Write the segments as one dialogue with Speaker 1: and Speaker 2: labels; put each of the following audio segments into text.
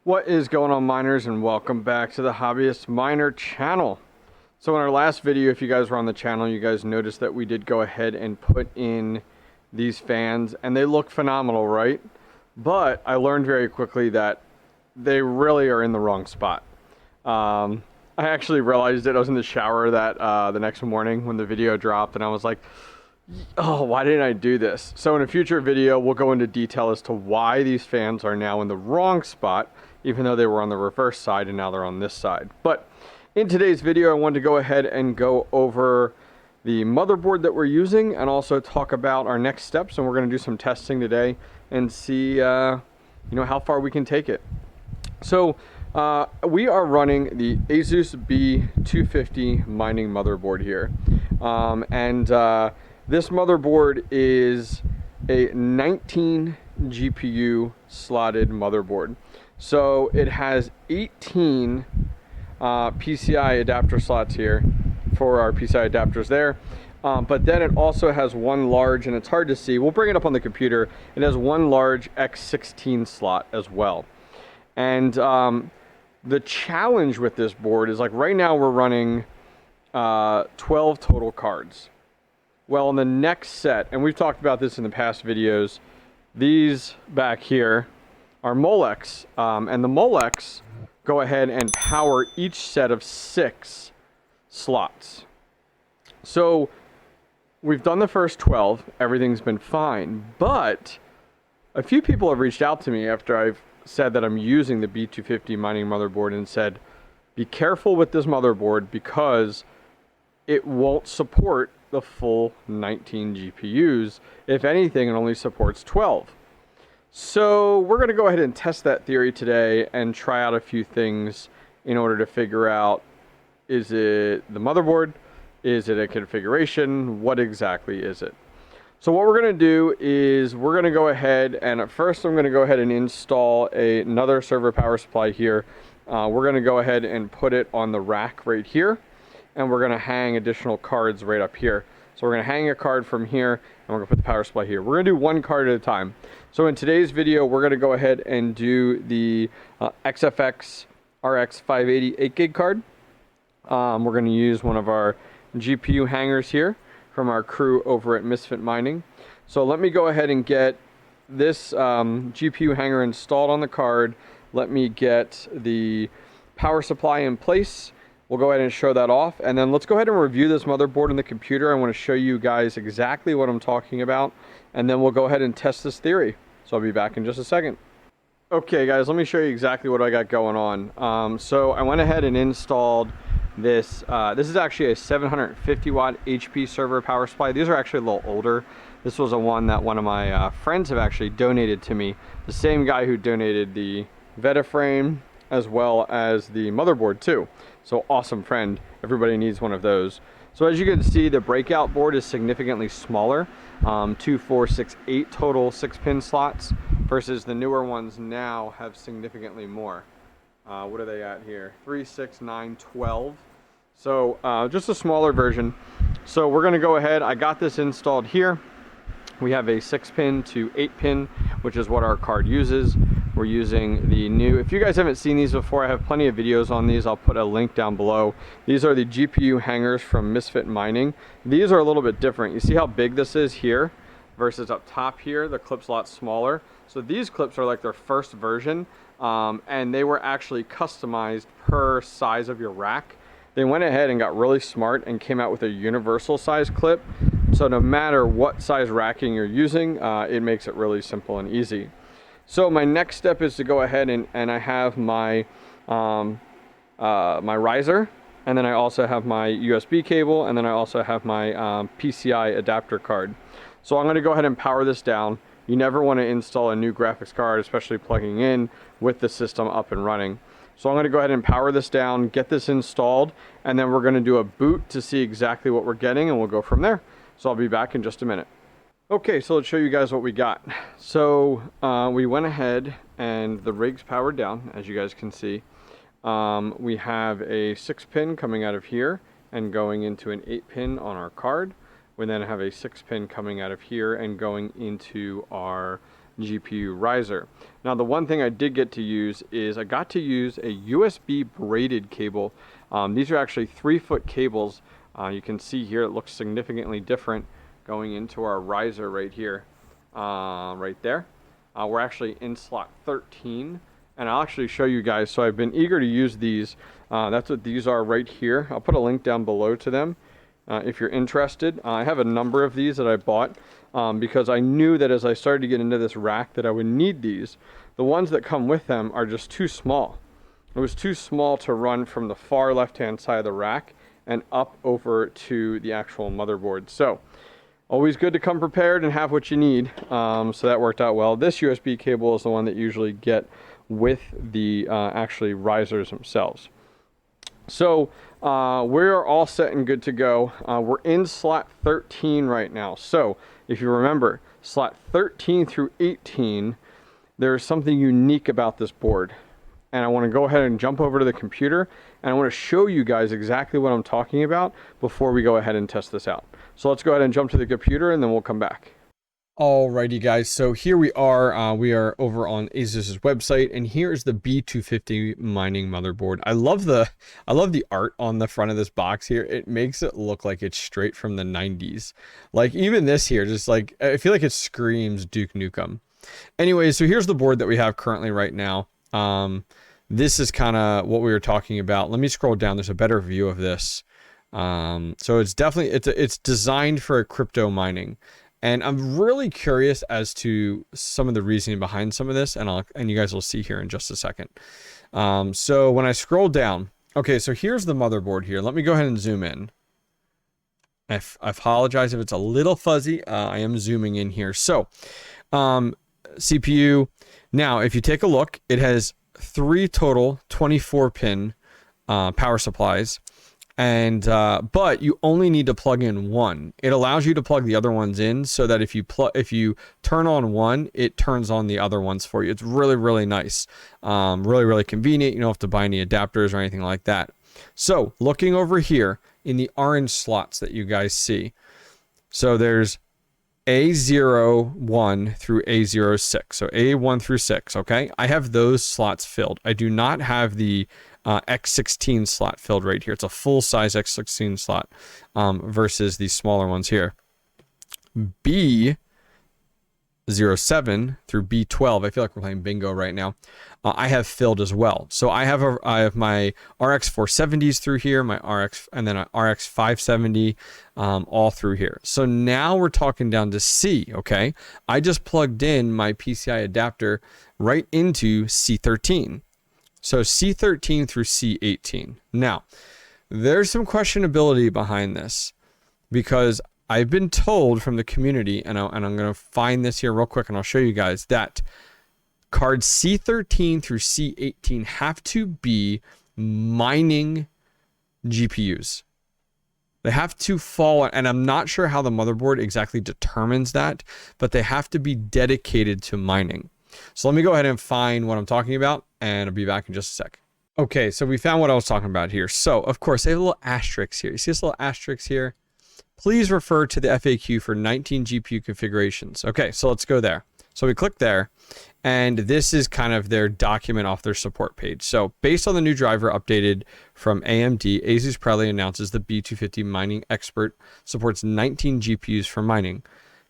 Speaker 1: What is going on, miners, and welcome back to the Hobbyist Miner channel. So in our last video, if you guys were on the channel, you guys noticed that we did go ahead and put in these fans, and they look phenomenal, right? But I learned very quickly that they really are in the wrong spot. I actually realized it. I was in the shower that the next morning when the video dropped, and I was like, oh, why didn't I do this? So in a future video, we'll go into detail as to why these fans are now in the wrong spot, even though they were on the reverse side and now they're on this side. But in today's video, I wanted to go ahead and go over the motherboard that we're using and also talk about our next steps. And we're going to do some testing today and see, how far we can take it. So we are running the Asus B250 mining motherboard here. This motherboard is a 19 GPU slotted motherboard. So it has 18 PCI adapter slots here for our PCI adapters there. But then it also has one large, and it's hard to see, we'll bring it up on the computer, it has one large X16 slot as well. And the challenge with this board is, like, right now we're running 12 total cards. Well, in the next set, and we've talked about this in the past videos, these back here are Molex, and the Molex go ahead and power each set of 6 slots. So we've done the first 12, everything's been fine, but a few people have reached out to me after I've said that I'm using the B250 mining motherboard and said, be careful with this motherboard because it won't support the full 19 GPUs. If anything, it only supports 12. So we're going to go ahead and test that theory today and try out a few things in order to figure out, is it the motherboard? Is it a configuration? What exactly is it? So what we're going to do is we're going to go ahead and at first I'm going to go ahead and install another server power supply here. We're going to go ahead and put it on the rack right here. And we're going to hang additional cards right up here. So we're going to hang a card from here, and we're going to put the power supply here. We're going to do one card at a time. So in today's video, we're going to go ahead and do the XFX RX 580 8GB card. We're going to use one of our GPU hangers here from our crew over at Misfit Mining. So let me go ahead and get this GPU hanger installed on the card. Let me get the power supply in place. We'll go ahead and show that off, and then let's go ahead and review this motherboard on the computer. I want to show you guys exactly what I'm talking about, and then we'll go ahead and test this theory. So I'll be back in just a second. Okay guys, let me show you exactly what I got going on. So I went ahead and installed this. This is actually a 750 watt HP server power supply. These are actually a little older. This was a one that one of my friends have actually donated to me. The same guy who donated the Veta frame as well as the motherboard too. So awesome friend, everybody needs one of those. So as you can see, the breakout board is significantly smaller, 2, 4, 6, 8 total 6-pin slots, versus the newer ones now have significantly more. What are they at here? 3, 6, 9, 12. So just a smaller version. So we're gonna go ahead, I got this installed here. We have a 6-pin to 8-pin, which is what our card uses. We're using the new, if you guys haven't seen these before, I have plenty of videos on these. I'll put a link down below. These are the GPU hangers from Misfit Mining. These are a little bit different. You see how big this is here versus up top here? The clip's a lot smaller. So these clips are like their first version, and they were actually customized per size of your rack. They went ahead and got really smart and came out with a universal size clip. So no matter what size racking you're using, it makes it really simple and easy. So my next step is to go ahead and I have my my riser, and then I also have my USB cable, and then I also have my PCI adapter card. So I'm going to go ahead and power this down. You never want to install a new graphics card, especially plugging in with the system up and running. So I'm going to go ahead and power this down, get this installed, and then we're going to do a boot to see exactly what we're getting, and we'll go from there. So I'll be back in just a minute. Okay, so let's show you guys what we got. So we went ahead and the rig's powered down, as you guys can see. We have a 6-pin coming out of here and going into an 8-pin on our card. We then have a 6-pin coming out of here and going into our GPU riser. Now the one thing I did get to use is I got to use a USB braided cable. These are actually 3-foot cables. You can see here it looks significantly different going into our riser right here, right there. We're actually in slot 13, and I'll actually show you guys. So I've been eager to use these. That's what these are right here. I'll put a link down below to them if you're interested. I have a number of these that I bought because I knew that as I started to get into this rack that I would need these. The ones that come with them are just too small. It was too small to run from the far left-hand side of the rack and up over to the actual motherboard. So always good to come prepared and have what you need. So that worked out well. This USB cable is the one that you usually get with the actually risers themselves. So we're all set and good to go. We're in slot 13 right now. So if you remember, slot 13 through 18, there's something unique about this board. And I want to go ahead and jump over to the computer, and I want to show you guys exactly what I'm talking about before we go ahead and test this out. So let's go ahead and jump to the computer, and then we'll come back. Alrighty guys, so here we are over on Asus's website, and here's the B250 mining motherboard. I love the art on the front of this box here. It makes it look like it's straight from the 90s. Like even this here, just like, I feel like it screams Duke Nukem. Anyway, so here's the board that we have currently right now. This is kind of what we were talking about. Let me scroll down. There's a better view of this. So it's definitely, it's designed for crypto mining. And I'm really curious as to some of the reasoning behind some of this, and you guys will see here in just a second. So when I scroll down, okay, so here's the motherboard here. Let me go ahead and zoom in. I apologize if it's a little fuzzy. I am zooming in here. So CPU. Now, if you take a look, it has 3 total 24-pin power supplies. And but you only need to plug in one. It allows you to plug the other ones in so that if you turn on one, it turns on the other ones for you. It's really, really nice. Really convenient. You don't have to buy any adapters or anything like that. So looking over here in the orange slots that you guys see. So there's A01 through A06. So A1 through 6, okay? I have those slots filled. I do not have the X16 slot filled right here. It's a full-size X16 slot versus these smaller ones here. B07 through B12, I feel like we're playing bingo right now, I have filled as well. So I have my RX 470s through here, my RX, and then an RX 570 all through here. So now we're talking down to C, okay? I just plugged in my PCI adapter right into C13. So C13 through C18. Now, there's some questionability behind this because I've been told from the community, and I'm going to find this here real quick and I'll show you guys, that cards C13 through C18 have to be mining GPUs. They have to fall, and I'm not sure how the motherboard exactly determines that, but they have to be dedicated to mining. So let me go ahead and find what I'm talking about, and I'll be back in just a sec. Okay, so we found what I was talking about here. So, of course, they have a little asterisk here. You see this little asterisk here? Please refer to the FAQ for 19 GPU configurations. Okay, so let's go there. So we click there, and this is kind of their document off their support page. So based on the new driver updated from AMD, Asus proudly announces the B250 Mining Expert supports 19 GPUs for mining.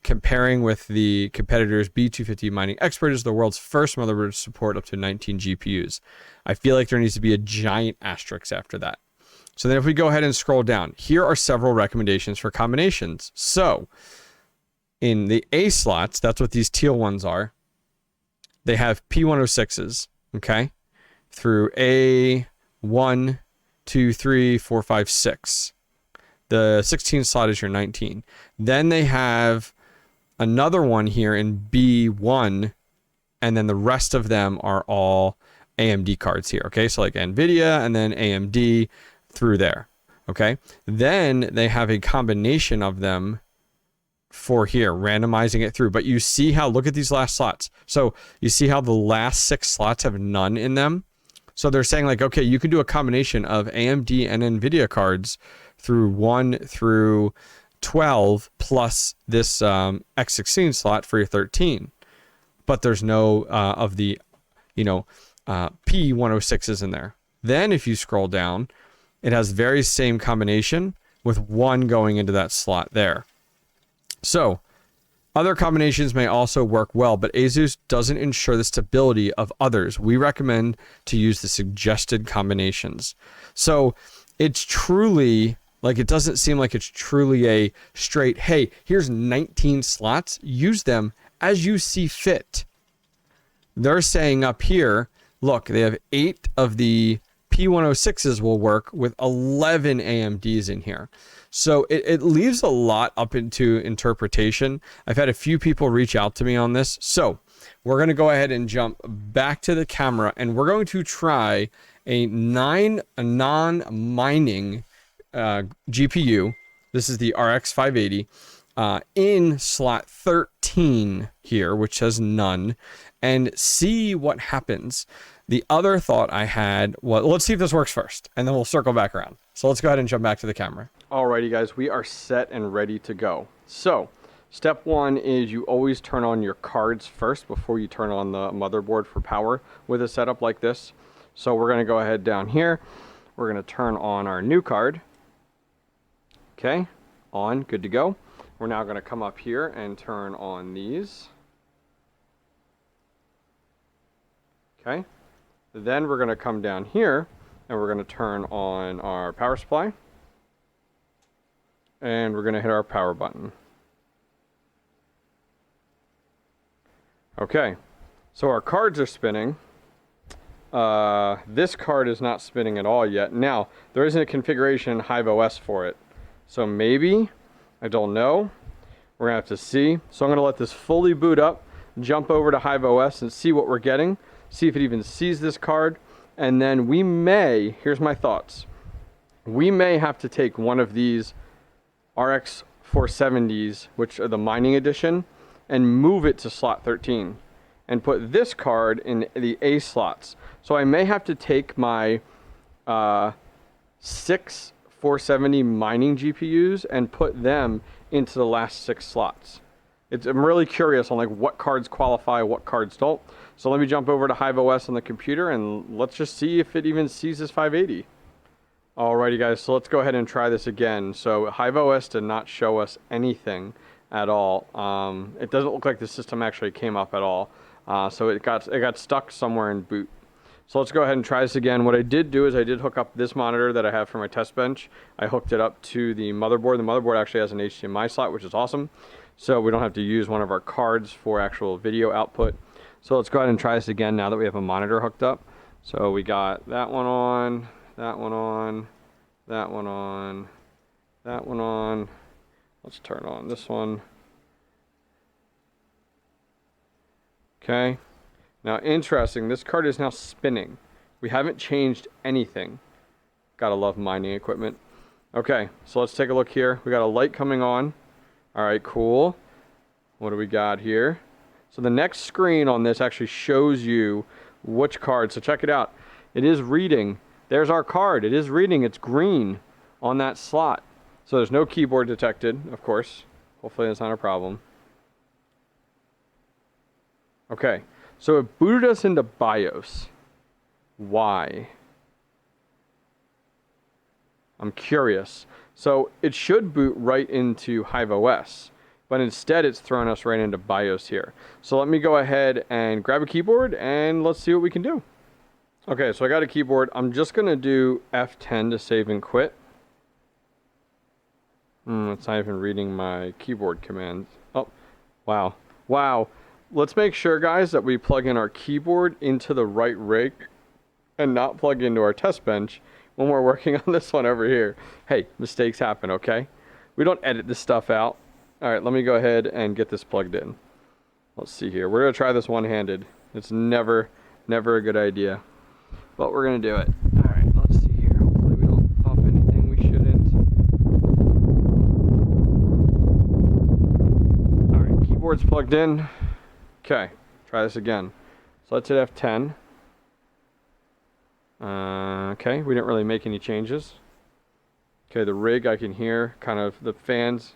Speaker 1: Comparing with the competitors, B250 Mining Expert is the world's first motherboard to support up to 19 GPUs. I feel like there needs to be a giant asterisk after that. So then if we go ahead and scroll down, here are several recommendations for combinations. So in the A slots, that's what these teal ones are. They have P106s, okay, through A1, 2, 3, 4, 5, 6. The 16 slot is your 19. Then they have another one here in B1, and then the rest of them are all AMD cards here, okay? So like NVIDIA and then AMD through there, okay? Then they have a combination of them for here, randomizing it through. But you see how, look at these last slots. So you see how the last 6 slots have none in them? So they're saying like, okay, you can do a combination of AMD and NVIDIA cards through 1 through 12 plus this X16 slot for your 13. but there's no of the, P106s in there. Then if you scroll down, it has the very same combination with one going into that slot there. So other combinations may also work well, but Asus doesn't ensure the stability of others. We recommend to use the suggested combinations. So it's truly, like, it doesn't seem like it's truly a straight, hey, here's 19 slots, use them as you see fit. They're saying up here, look, they have 8 of the P106s will work with 11 AMDs in here. So it leaves a lot up into interpretation. I've had a few people reach out to me on this. So we're going to go ahead and jump back to the camera, and we're going to try a non-mining GPU. This is the RX 580 in slot 13 here, which has none, and see what happens. The other thought I had was, let's see if this works first, and then we'll circle back around. So let's go ahead and jump back to the camera. Alrighty guys, we are set and ready to go. So step one is you always turn on your cards first before you turn on the motherboard for power with a setup like this. So we're going to go ahead down here. We're going to turn on our new card. Okay, on, good to go. We're now going to come up here and turn on these. Okay, then we're going to come down here and we're going to turn on our power supply. And we're going to hit our power button. Okay, so our cards are spinning. This card is not spinning at all yet. Now, there isn't a configuration in HIVEOS for it. So maybe, I don't know. We're going to have to see. So I'm going to let this fully boot up, jump over to HIVEOS and see what we're getting. See if it even sees this card. And then we may, here's my thoughts. We may have to take one of these RX 470s, which are the mining edition, and move it to slot 13 and put this card in the A slots. So I may have to take my 6 470 mining GPUs and put them into the last 6 slots. I'm really curious on like what cards qualify, what cards don't. So let me jump over to HIVEOS on the computer and let's just see if it even sees this 580. Alrighty guys, so let's go ahead and try this again. So HIVEOS did not show us anything at all. It doesn't look like the system actually came up at all. So it got stuck somewhere in boot. So let's go ahead and try this again. What I did do is I did hook up this monitor that I have for my test bench. I hooked it up to the motherboard. The motherboard actually has an HDMI slot, which is awesome. So we don't have to use one of our cards for actual video output. So let's go ahead and try this again now that we have a monitor hooked up. So we got that one on, that one on, that one on, that one on. Let's turn on this one. Okay. Now, interesting, this card is now spinning. We haven't changed anything. Gotta love mining equipment. Okay, so let's take a look here. We got a light coming on. All right, cool. What do we got here? So the next screen on this actually shows you which card. So check it out. It is reading. There's our card. It is reading. It's green on that slot. So there's no keyboard detected, of course. Hopefully that's not a problem. Okay, so it booted us into BIOS. Why? I'm curious. So it should boot right into HIVEOS, but instead it's thrown us right into BIOS here. So let me go ahead and grab a keyboard and let's see what we can do. Okay, so I got a keyboard. I'm just going to do F10 to save and quit. It's not even reading my keyboard commands. Oh, wow. Wow. Let's make sure, guys, that we plug in our keyboard into the right rig and not plug into our test bench when we're working on this one over here. Hey, mistakes happen, okay? We don't edit this stuff out. All right, let me go ahead and get this plugged in. Let's see here. We're going to try this one-handed. It's never a good idea. But we're going to do it. All right, let's see here. Hopefully we don't pop anything we shouldn't. All right, keyboard's plugged in. Okay, try this again. So let's hit F10. Okay, we didn't really make any changes. Okay, the rig I can hear kind of the fans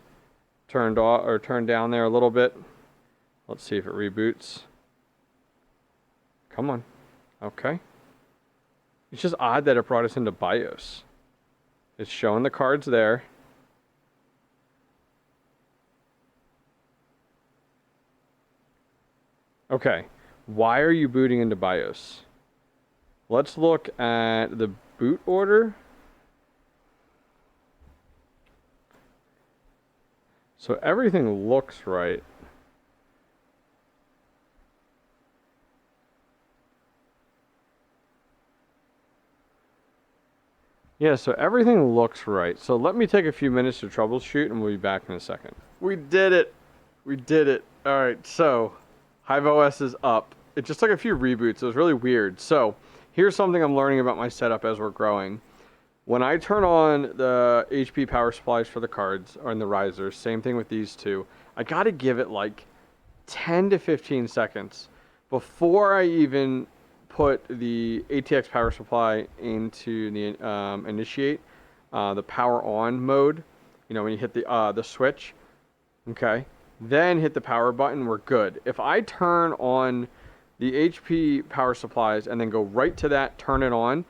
Speaker 1: turned off or turned down there a little bit. Let's see if it reboots. Come on. Okay. It's just odd that it brought us into BIOS. It's showing the cards there. Okay. Why are you booting into BIOS? Let's look at the boot order. So everything looks right. Yeah, so everything looks right. So let me take a few minutes to troubleshoot and we'll be back in a second. We did it. We did it. All right, so HIVEOS is up. It just took a few reboots. It was really weird. So here's something I'm learning about my setup as we're growing. When I turn on the HP power supplies for the cards or in the risers, same thing with these two, I got to give it like 10 to 15 seconds before I even put the ATX power supply into the initiate, the power on mode. You know, when you hit the switch, okay, then hit the power button, we're good. If I turn on the HP power supplies and then go right to that, turn it on,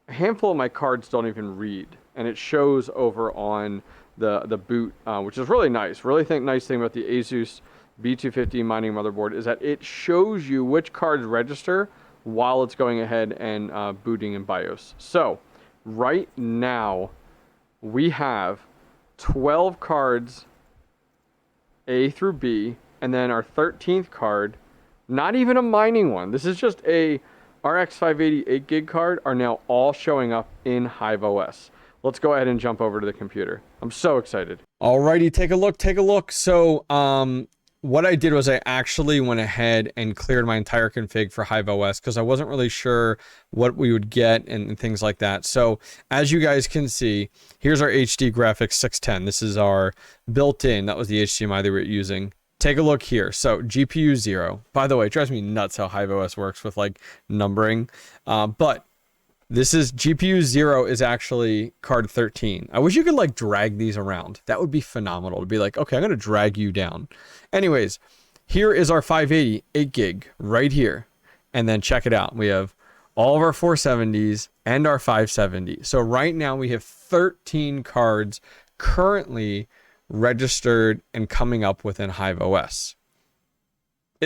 Speaker 1: a handful of my cards don't even read, and it shows over on the boot, which is really nice. Nice thing about the Asus B250 mining motherboard is that it shows you which cards register while it's going ahead and booting in BIOS. So right now we have 12 cards A through B, and then our 13th card, not even a mining one, this is just a RX 580 8 gig card, are now all showing up in HIVEOS. Let's go ahead and jump over to the computer. I'm so excited. Alrighty, take a look. So what I did was I actually went ahead and cleared my entire config for HIVEOS because I wasn't really sure what we would get and things like that. So as you guys can see, here's our HD graphics 610. This is our built-in, that was the HDMI they were using. Take a look here. So GPU 0. By the way, it drives me nuts how HIVEOS works with like numbering. But this is GPU 0 is actually card 13. I wish you could like drag these around. That would be phenomenal to be like, okay, I'm going to drag you down. Anyways, here is our 580 8 gig right here. And then check it out. We have all of our 470s and our 570. So right now we have 13 cards currently registered and coming up within HIVEOS.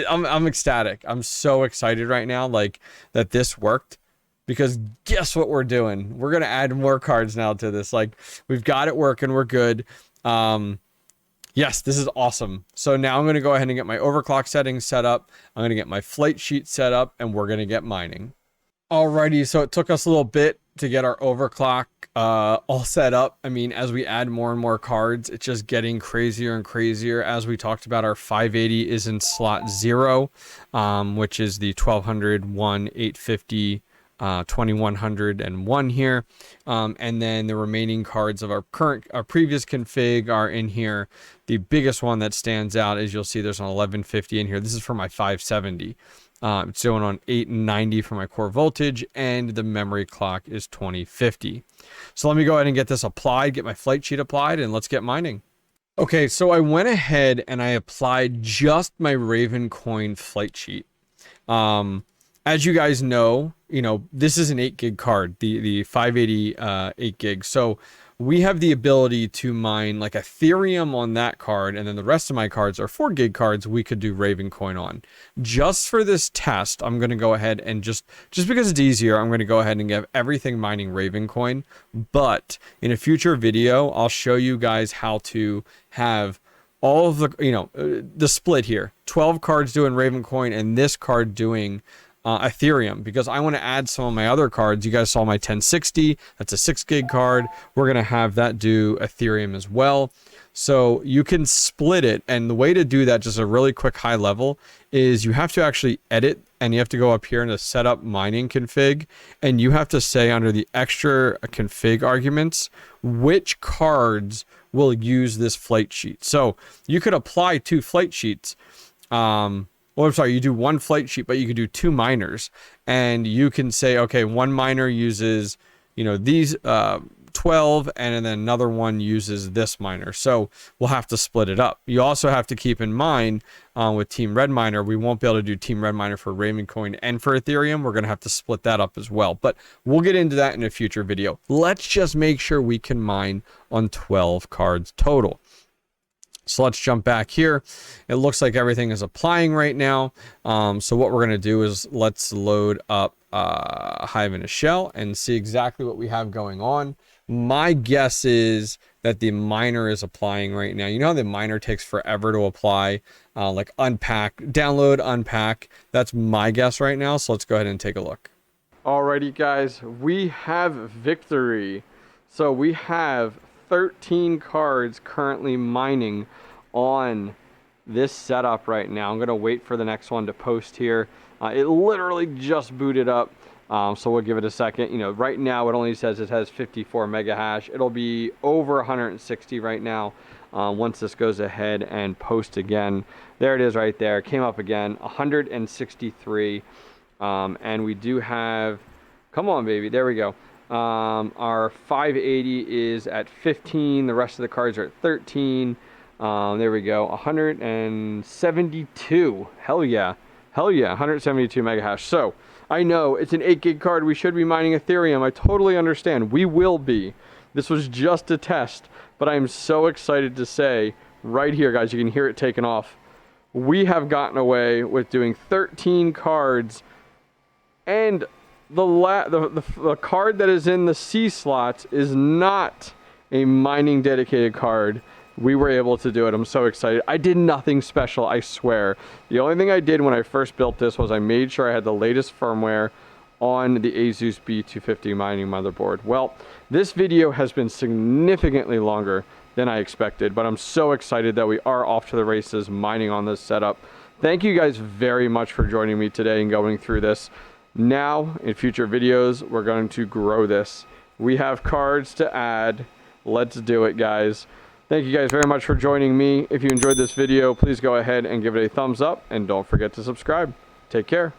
Speaker 1: I'm ecstatic. I'm so excited right now, like that this worked, because guess what we're doing? We're gonna add more cards now to this. Like we've got it working. We're good. Yes, this is awesome. So now I'm gonna go ahead and get my overclock settings set up. I'm gonna get my flight sheet set up, and we're gonna get mining. Alrighty, so it took us a little bit to get our overclock all set up. I mean, as we add more and more cards, it's just getting crazier and crazier. As we talked about, our 580 is in slot 0, which is the 1200, 1, 850, 2100 and 1 here, and then the remaining cards of our previous config are in here. The biggest one that stands out is you'll see there's an 1150 in here. This is for my 570. It's showing on 890 for my core voltage, and the memory clock is 2050. So let me go ahead and get this applied, get my flight sheet applied, and let's get mining. Okay, so I went ahead and I applied just my Raven coin flight sheet. As you guys know, this is an 8 gig card, the 580 8 gig. So we have the ability to mine like Ethereum on that card, and then the rest of my cards are 4 gig cards we could do Raven coin on. Just for this test, I'm going to go ahead and just because it's easier, I'm going to go ahead and get everything mining Raven coin. But in a future video, I'll show you guys how to have all of the, the split here. 12 cards doing Raven coin and this card doing Ethereum, because I want to add some of my other cards. You guys saw my 1060, that's a 6 gig card. We're going to have that do Ethereum as well. So you can split it, and the way to do that, just a really quick high level, is you have to actually edit, and you have to go up here into setup mining config, and you have to say under the extra config arguments which cards will use this flight sheet. So you could apply 2 flight sheets. Well, I'm sorry, you do 1 flight sheet, but you could do 2 miners, and you can say, okay, 1 miner uses, these 12, and then another one uses this miner. So we'll have to split it up. You also have to keep in mind with Team Red Miner, we won't be able to do Team Red Miner for Raven Coin and for Ethereum. We're going to have to split that up as well. But we'll get into that in a future video. Let's just make sure we can mine on 12 cards total. So let's jump back here. It looks like everything is applying right now. So what we're going to do is let's load up Hive in a shell and see exactly what we have going on. My guess is that the miner is applying right now. You know how the miner takes forever to apply, like unpack, download, unpack. That's my guess right now. So let's go ahead and take a look. Alrighty, guys, we have victory. So we have 13 cards currently mining on this setup right now. I'm gonna wait for the next one to post here. It literally just booted up, so we'll give it a second. You know, right now it only says it has 54 mega hash. It'll be over 160 right now once this goes ahead and post again. There it is right there. It came up again, 163, and we do have, come on baby, there we go. Our 580 is at 15. The rest of the cards are at 13. There we go. 172. Hell yeah. Hell yeah. 172 mega hash. So I know it's an 8 gig card. We should be mining Ethereum. I totally understand. We will be. This was just a test, but I'm so excited to say right here, guys, you can hear it taking off. We have gotten away with doing 13 cards, and the card that is in the C slots is not a mining dedicated card. We were able to do it. I'm so excited. I did nothing special, I swear. The only thing I did when I first built this was I made sure I had the latest firmware on the Asus B250 mining motherboard. Well, this video has been significantly longer than I expected, but I'm so excited that we are off to the races mining on this setup. Thank you guys very much for joining me today and going through this. Now, in future videos, we're going to grow this. We have cards to add. Let's do it, guys. Thank you guys very much for joining me. If you enjoyed this video, please go ahead and give it a thumbs up, and don't forget to subscribe. Take care.